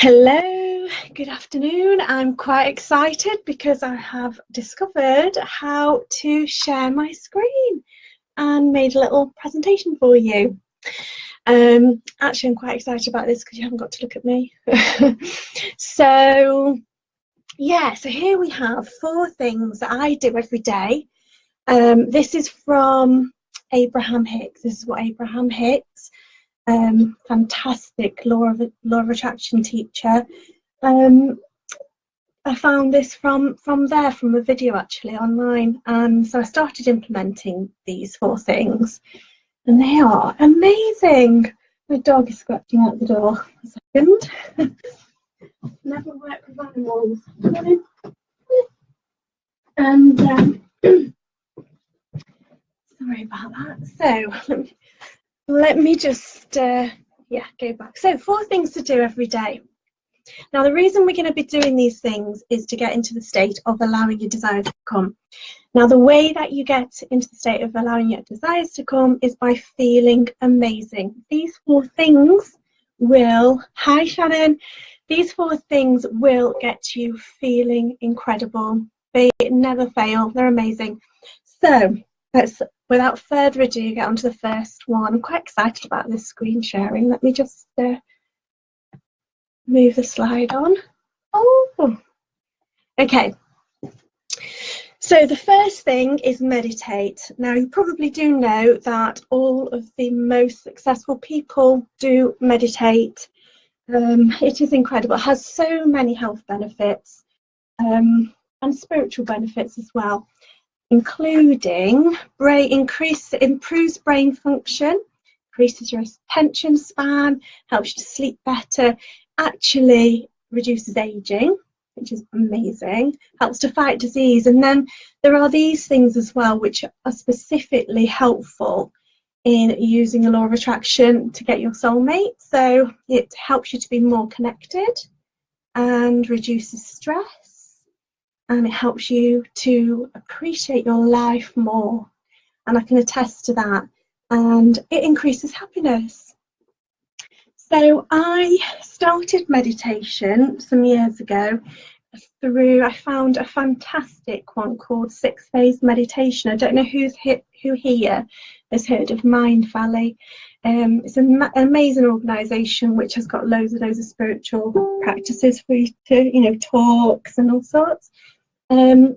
Hello, good afternoon. I'm quite excited because I have discovered how to share my screen and made a little presentation for you. Actually, I'm quite excited about this because you haven't got to look at me. So here we have 4 things that I do every day. This is from Abraham Hicks. This is what Abraham Hicks, fantastic law of attraction teacher. I found this from a video actually online, and so I started implementing these 4 things, and they are amazing. My dog is scratching out the door. A second. Never work with animals. And sorry about that. So let me just go back. So 4 things to do every day. Now, the reason we're going to be doing these things is to get into the state of allowing your desires to come. Now, the way that you get into the state of allowing your desires to come is by feeling amazing. These 4 things will, hi Shannon, these 4 things will get you feeling incredible. They never fail, they're amazing. So let's, without further ado, get on to the first one. I'm quite excited about this screen sharing. Let me just move the slide on. Oh, okay. So the first thing is meditate. Now, you probably do know that all of the most successful people do meditate. It is incredible. It has so many health benefits and spiritual benefits as well, including improves brain function, increases your attention span, helps you to sleep better, actually reduces aging, which is amazing, helps to fight disease. And then there are these things as well which are specifically helpful in using the law of attraction to get your soulmate. So it helps you to be more connected and reduces stress, and it helps you to appreciate your life more, and I can attest to that, and it increases happiness. So I started meditation some years ago I found a fantastic one called 6-phase meditation. I don't know who here has heard of Mind Valley. It's an amazing organisation which has got loads of spiritual practices for you to, talks and all sorts. So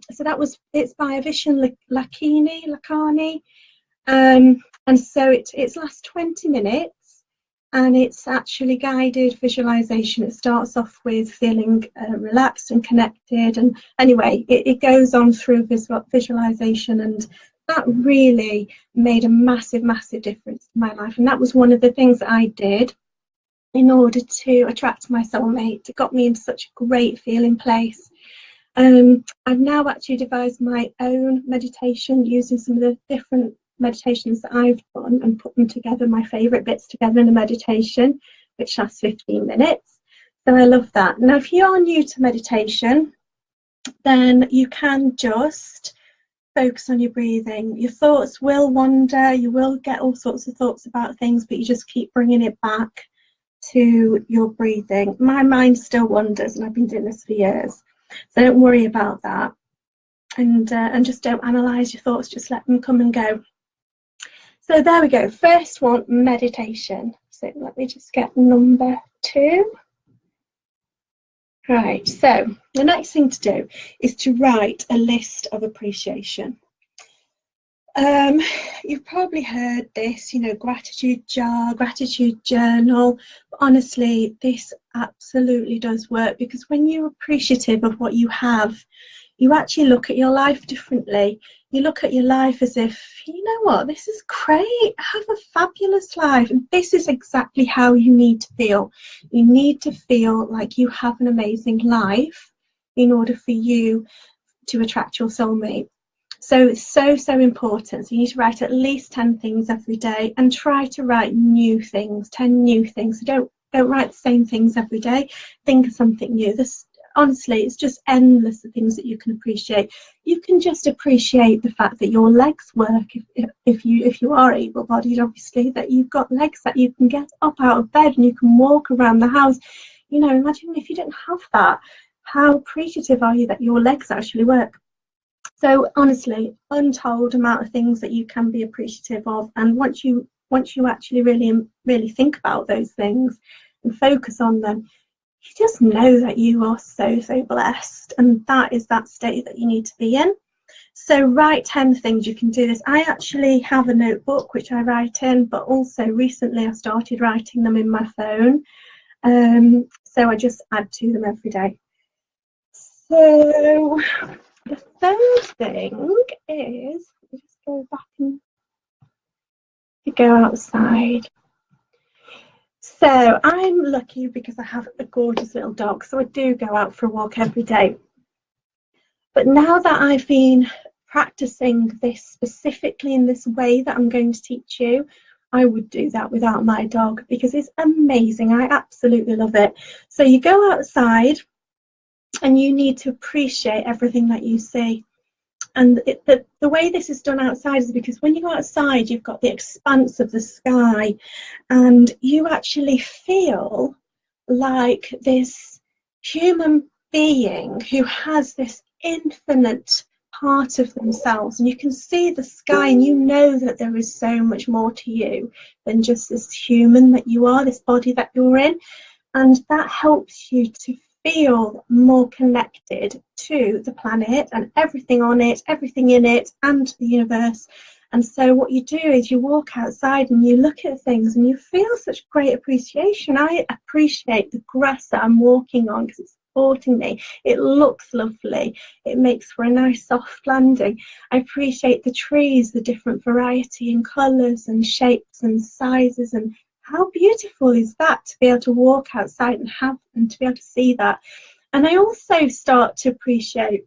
it's by Vishen Lakhiani, and so it lasts 20 minutes. And it's actually guided visualization. It starts off with feeling relaxed and connected. And anyway, it goes on through visualization. And that really made a massive, massive difference in my life. And that was one of the things that I did in order to attract my soulmate. It got me into such a great feeling place. I've now actually devised my own meditation using some of the different meditations that I've done and put them together, my favourite bits together in a meditation, which lasts 15 minutes. So I love that. Now, if you are new to meditation, then you can just focus on your breathing. Your thoughts will wander, you will get all sorts of thoughts about things, but you just keep bringing it back to your breathing. My mind still wanders, and I've been doing this for years, so don't worry about that. And just don't analyse your thoughts, just let them come and go. So there we go, first one, meditation. So let me just get number 2. Right, so the next thing to do is to write a list of appreciation. You've probably heard this, gratitude jar, gratitude journal. But honestly, this absolutely does work, because when you're appreciative of what you have, you actually look at your life differently. You look at your life as if, you know what, this is great, I have a fabulous life. And this is exactly how you need to feel. You need to feel like you have an amazing life in order for you to attract your soulmate. So it's so, so important. So you need to write at least 10 things every day, and try to write new things, 10 new things. So don't write the same things every day. Think of something new. Honestly, it's just endless the things that you can appreciate. You can just appreciate the fact that your legs work, if you are able-bodied, obviously, that you've got legs, that you can get up out of bed and you can walk around the house. You know, imagine if you didn't have that, how appreciative are you that your legs actually work? So honestly, untold amount of things that you can be appreciative of, and once you actually really think about those things and focus on them, you just know that you are so blessed, and that is that state that you need to be in. So write 10 things you can do this. I actually have a notebook which I write in, but also recently I started writing them in my phone. So I just add to them every day. So the third thing is, let me just go back and go outside. So I'm lucky because I have a gorgeous little dog, so I do go out for a walk every day. But now that I've been practicing this specifically in this way that I'm going to teach you, I would do that without my dog because it's amazing. I absolutely love it. So you go outside and you need to appreciate everything that you see. And the way this is done outside is because when you go outside, you've got the expanse of the sky, and you actually feel like this human being who has this infinite part of themselves, and you can see the sky and you know that there is so much more to you than just this human that you are, this body that you're in, and that helps you to feel more connected to the planet and everything on it, everything in it, and the universe. And so what you do is you walk outside and you look at things and you feel such great appreciation. I appreciate the grass that I'm walking on because it's supporting me. It looks lovely. It makes for a nice soft landing. I appreciate the trees, the different variety in colours and shapes and sizes, and how beautiful is that to be able to walk outside and to be able to see that. And I also start to appreciate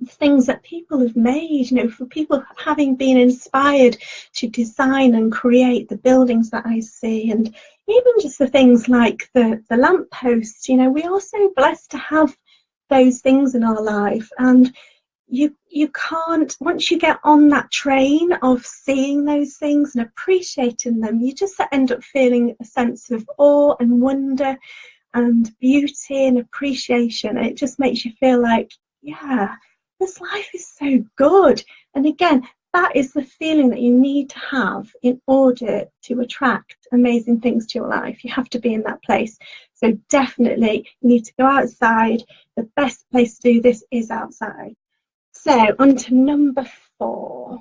things that people have made, you know, for people having been inspired to design and create the buildings that I see, and even just the things like the lampposts. You know, we are so blessed to have those things in our life, and you can't, once you get on that train of seeing those things and appreciating them, you just end up feeling a sense of awe and wonder and beauty and appreciation, and it just makes you feel like, yeah, this life is so good. And again, that is the feeling that you need to have in order to attract amazing things to your life. You have to be in that place. So definitely you need to go outside. The best place to do this is outside. So on to number 4.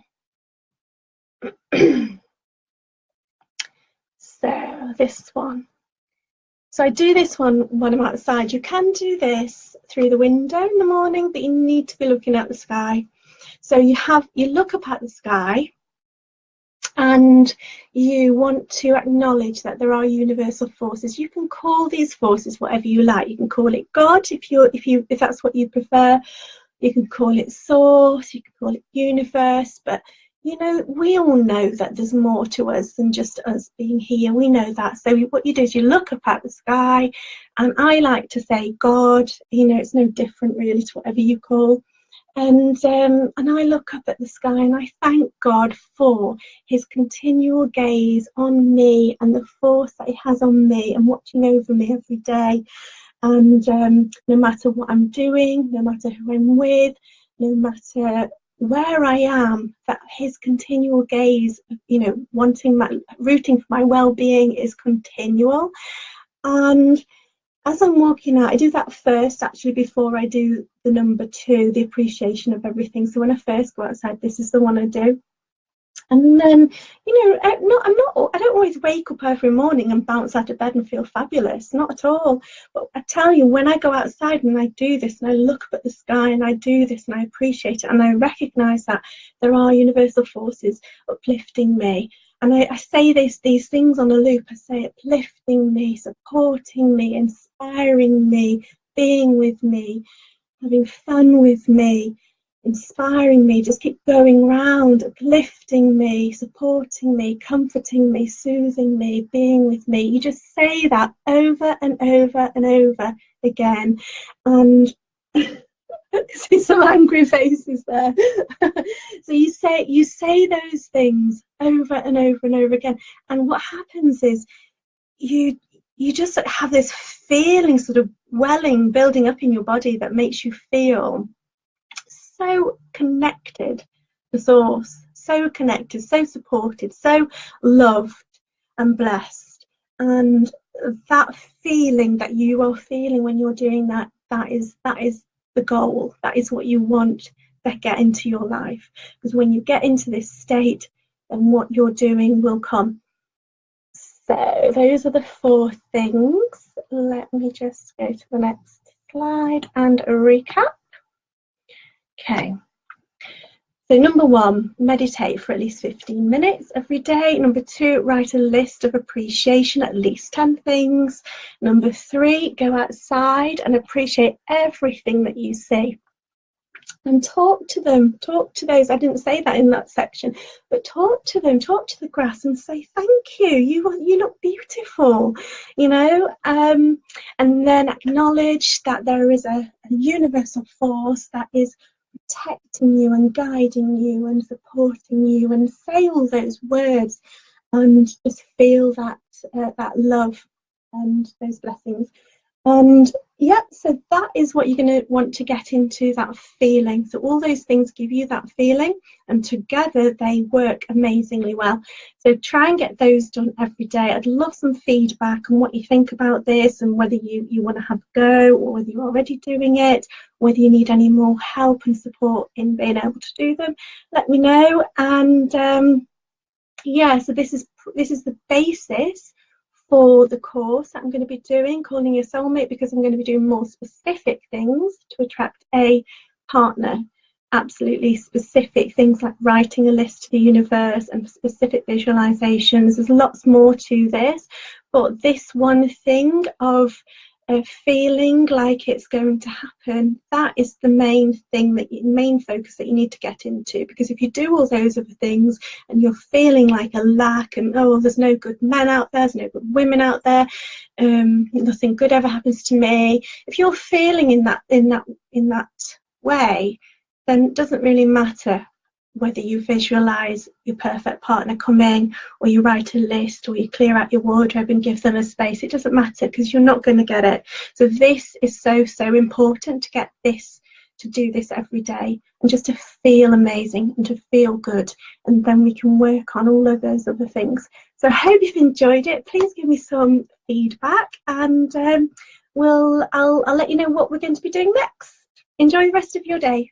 So this one. So I do this one when I'm outside. You can do this through the window in the morning, but you need to be looking at the sky. So you look up at the sky and you want to acknowledge that there are universal forces. You can call these forces whatever you like. You can call it God if that's what you prefer. You can call it source, you can call it universe, but you know, we all know that there's more to us than just us being here. We know that. So what you do is you look up at the sky, and I like to say God, you know, it's no different really to whatever you call. And I look up at the sky and I thank God for his continual gaze on me and the force that he has on me and watching over me every day. And no matter what I'm doing, no matter who I'm with, no matter where I am, that his continual gaze, you know, rooting for my well-being is continual. And as I'm walking out, I do that first actually before I do the number 2, the appreciation of everything. So when I first go outside, this is the one I do. And then, you know, I don't always wake up every morning and bounce out of bed and feel fabulous, not at all. But I tell you, when I go outside and I do this and I look up at the sky and I do this and I appreciate it and I recognise that there are universal forces uplifting me. And I say these things on a loop. I say uplifting me, supporting me, inspiring me, being with me, having fun with me, inspiring me, just keep going round, uplifting me, supporting me, comforting me, soothing me, being with me. You just say that over and over and over again. And see some angry faces there. So you say those things over and over and over again. And what happens is you you just have this feeling sort of welling, building up in your body that makes you feel so connected to source, so connected, so supported, so loved and blessed. And that feeling that you are feeling when you're doing that, that is the goal. That is what you want to get into your life. Because when you get into this state, then what you're doing will come. So those are the 4 things. Let me just go to the next slide and a recap. Okay. So number 1, meditate for at least 15 minutes every day. Number 2, write a list of appreciation, at least 10 things. Number 3, go outside and appreciate everything that you see. And talk to them, talk to those. I didn't say that in that section, but talk to them, talk to the grass and say thank you. You look beautiful, you know. And then acknowledge that there is a universal force that is protecting you and guiding you and supporting you, and say all those words and just feel that that love and those blessings. And yeah, so that is what you're going to want to get into, that feeling. So all those things give you that feeling, and together they work amazingly well. So try and get those done every day. I'd love some feedback on what you think about this, and whether you want to have a go, or whether you're already doing it, whether you need any more help and support in being able to do them. Let me know. And yeah, so this is the basis for the course that I'm going to be doing, Calling Your Soulmate, because I'm going to be doing more specific things to attract a partner. Absolutely specific things like writing a list to the universe and specific visualizations. There's lots more to this, but this one thing of feeling like it's going to happen, that is the main thing, main focus that you need to get into. Because if you do all those other things and you're feeling like a lack, and oh, there's no good men out there, there's no good women out there, nothing good ever happens to me, if you're feeling in that way, then it doesn't really matter whether you visualize your perfect partner coming, or you write a list, or you clear out your wardrobe and give them a space. It doesn't matter, because you're not going to get it. So this is so important, to get this, to do this every day, and just to feel amazing and to feel good, and then we can work on all of those other things. So I hope you've enjoyed it. Please give me some feedback, and I'll let you know what we're going to be doing next. Enjoy the rest of your day.